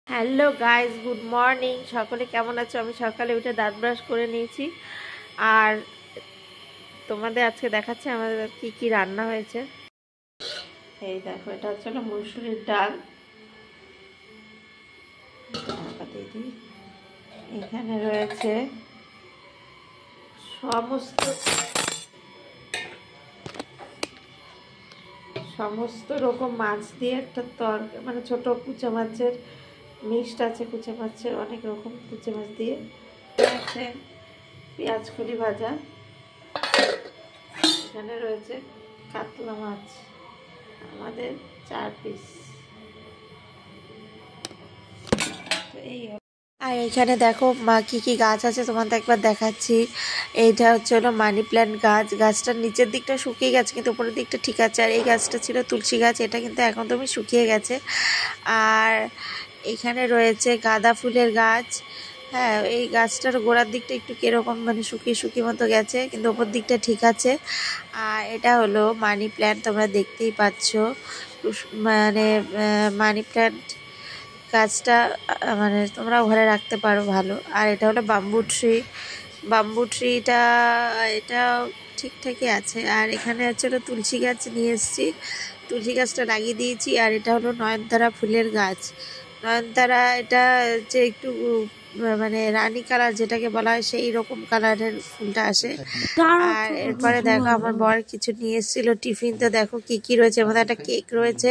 Hello guys, good morning. সকলে কেমন আছো? আমি সকালে উঠে দাঁত ব্রাশ করে নিয়েছি। আর তোমাদের আজকে দেখাচ্ছে আমাদের কি কি রান্না হয়েছে। এই দেখো, এটা হচ্ছে মুসুরির ডাল। ঢাকা দিয়ে দিই। এখানে রয়েছে সমস্ত রকম মাছ দিয়ে একটা তরকারি, মানে ছোট কুচা মাছের মিক্সড আছে, কুচা মাছের অনেক রকম কুচা মাছ দিয়ে আছে। পেঁয়াজ কলি ভাজা, এখানে রয়েছে কাতলা মাছ আমাদের 4 পিস। আর এখানে দেখো কি কি গাছ আছে তোমাদের একবার দেখাচ্ছি। এইটা হচ্ছে মানি প্ল্যান্ট গাছ। গাছটার নিচের দিকটা শুকিয়ে গেছে কিন্তু উপরের দিকটা ঠিক আছে। আর এই গাছটা ছিল তুলসী গাছ, এটা কিন্তু এখন তুমি শুকিয়ে গেছে। আর এখানে রয়েছে গাঁদা ফুলের গাছ। হ্যাঁ, এই গাছটার গোড়ার দিকটা একটু কিরকম মানে শুকিয়ে শুকিয়ে মতো গেছে, কিন্তু ওপর দিকটা ঠিক আছে। আর এটা হলো মানি প্ল্যান্ট, তোমরা দেখতেই পাচ্ছ। মানে মানি প্ল্যান্ট গাছটা মানে তোমরা ঘরে রাখতে পারো ভালো। আর এটা হলো বাম্বু ট্রিটা, এটা ঠিকঠাকই আছে। আর এখানে হচ্ছে তুলসী গাছ নিয়ে এসেছি, তুলসী গাছটা লাগিয়ে দিয়েছি। আর এটা হলো নয়নতারা ফুলের গাছ। নয়নতারা এটা যে একটু মানে রানী কালার যেটাকে বলা হয়, সেই রকম কালারের ফুলটা আসে। আর এরপরে দেখো আমার বর কিছু নিয়ে এসেছিল টিফিন। তো দেখো কি কি রয়েছে, আমাদের একটা কেক রয়েছে,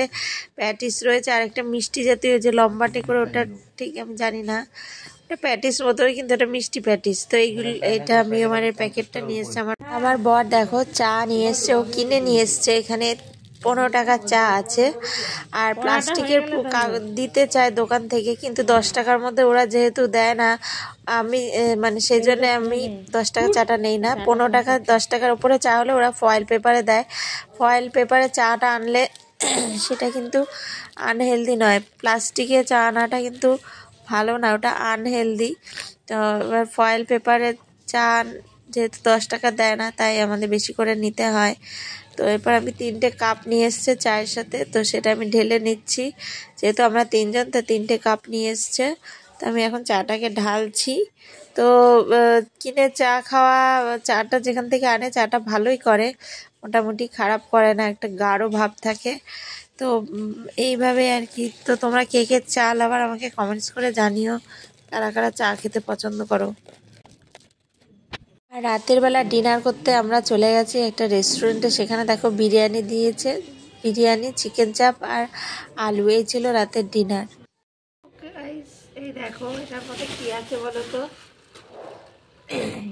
প্যাটিস রয়েছে, আর একটা মিষ্টি জাতীয় যে লম্বাটে করে, ওটা ঠিক আমি জানি না, ওটা প্যাটিস মতোই কিন্তু এটা মিষ্টি প্যাটিস। তো এইগুলো, এটা মিওমারের প্যাকেটটা নিয়ে এসছে। আমার বর দেখো চা নিয়ে এসছে, ও কিনে নিয়ে এসছে। এখানে 15 টাকার চা আছে। আর প্লাস্টিকের দিতে চায় দোকান থেকে, কিন্তু 10 টাকার মধ্যে ওরা যেহেতু দেয় না, আমি মানে সেই জন্য আমি 10 টাকা চাটা নেই না। 15 টাকা 10 টাকার উপরে চা হলে ওরা ফয়েল পেপারে দেয়। ফয়েল পেপারে চাটা আনলে সেটা কিন্তু আনহেলদি নয়, প্লাস্টিকে চা আনাটা কিন্তু ভালো না, ওটা আনহেলদি। তো এবার ফয়েল পেপারে চা যেহেতু 10 টাকা দেয় না, তাই আমাদের বেশি করে নিতে হয়। তো এরপর আমি 3টে কাপ নিয়ে এসছে চায়ের সাথে, তো সেটা আমি ঢেলে নিচ্ছি। যেহেতু আমরা 3জন, তো 3টে কাপ নিয়ে এসছে। তো আমি এখন চাটাকে ঢালছি। তো কিনে চা খাওয়া, চাটা যেখান থেকে আনে চাটা ভালোই করে, মোটামুটি খারাপ করে না, একটা গাঢ় ভাব থাকে। তো এইভাবে আর কি। তো তোমরা কে কে চা লাভার আমাকে কমেন্টস করে জানিও, কারা কারা চা খেতে পছন্দ করো। আর রাতের বেলা ডিনার করতে আমরা চলে গেছি একটা রেস্টুরেন্টে। সেখানে দেখো বিরিয়ানি দিয়েছে, বিরিয়ানি, চিকেন চাপ আর আলু, এই ছিল রাতের ডিনার। এই দেখো এটার মধ্যে কি আছে বলো তো,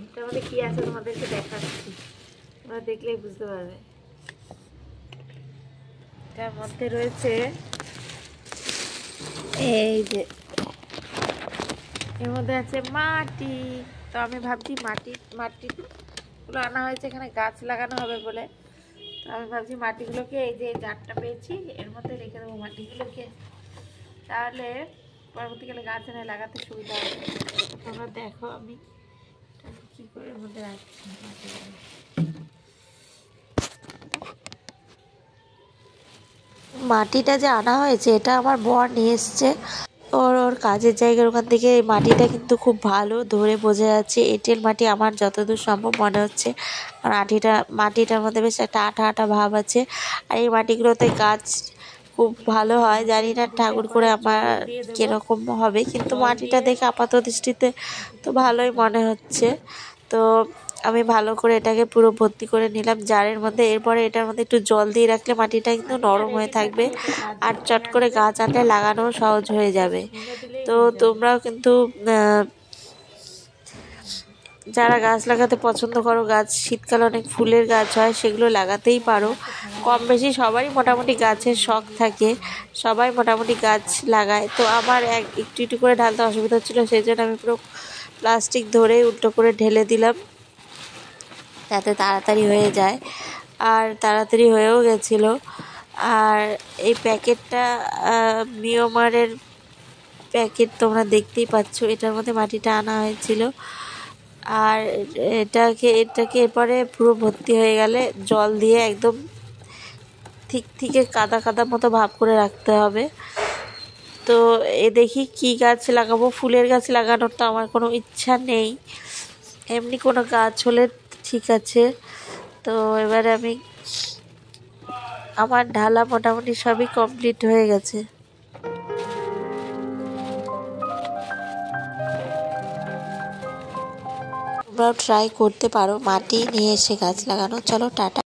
এটার মধ্যে কি আছে তোমাদেরকে দেখাচ্ছি, তোমরা দেখলেই বুঝতে পারবে। এটার মধ্যে রয়েছে এই যে, এর মধ্যে আছে মাটি। তো আমি ভাবছি মাটিগুলো আনা হয়েছে এখানে গাছ লাগানো হবে বলে। তো আমি ভাবছি মাটিগুলোকে, এই যে জারটা পেয়েছি, এর মধ্যে রেখে দেবো মাটিগুলোকে, তাহলে পরবর্তীকালে গাছ এনে লাগাতে সুবিধা হবে। তোমরা দেখো আমি কী করে এর মধ্যে রাখছি মাটিগুলো। মাটিটা যে আনা হয়েছে, এটা আমার বর নিয়ে এসছে ওর কাজের জায়গার ওখান থেকে। এই মাটিটা কিন্তু খুব ভালো, ধরে বোঝা যাচ্ছে এঁটেল মাটি আমার যতদূর সম্ভব মনে হচ্ছে। আর মাটিটার মধ্যে বেশ একটা আঠা আঠা ভাব আছে। আর এই মাটিগুলোতে গাছ খুব ভালো হয়। জানি না ঠাকুর করে আমার কীরকম হবে, কিন্তু মাটিটা দেখে আপাত দৃষ্টিতে তো ভালোই মনে হচ্ছে। তো আমি ভালো করে এটাকে পুরো ভর্তি করে নিলাম জারের মধ্যে। এরপরে এটার মধ্যে একটু জল দিয়ে রাখলে মাটিটা কিন্তু নরম হয়ে থাকবে, আর চট করে গাছ আনলে লাগানো সহজ হয়ে যাবে। তো তোমরাও কিন্তু যারা গাছ লাগাতে পছন্দ করো, গাছ শীতকালে অনেক ফুলের গাছ হয়, সেগুলো লাগাতেই পারো। কম বেশি সবারই মোটামুটি গাছের শখ থাকে, সবাই মোটামুটি গাছ লাগায়। তো আমার একটু একটু করে ঢালতে অসুবিধা হচ্ছিলো, সেই জন্য আমি পুরো প্লাস্টিক ধরে উল্টো করে ঢেলে দিলাম, যাতে তাড়াতাড়ি হয়ে যায়। আর তাড়াতাড়ি হয়েও গেছিলো। আর এই প্যাকেটটা মিওমারের প্যাকেট, তোমরা দেখতেই পাচ্ছ, এটার মধ্যে মাটিটা আনা হয়েছিল। আর এটাকে এরপরে পুরো ভর্তি হয়ে গেলে জল দিয়ে একদম ঠিক কাদা কাদা মতো ভাব করে রাখতে হবে। তো দেখি কি গাছ লাগাবো। ফুলের গাছ লাগানোর তো আমার কোনো ইচ্ছা নেই, এমনি কোনো গাছ হলে ঠিক আছে। তো এবারে আমার ঢালা মোটামুটি সবই কমপ্লিট হয়ে গেছে। তোমরাও ট্রাই করতে পারো মাটি নিয়ে এসে গাছ লাগানো। চলো টাটা।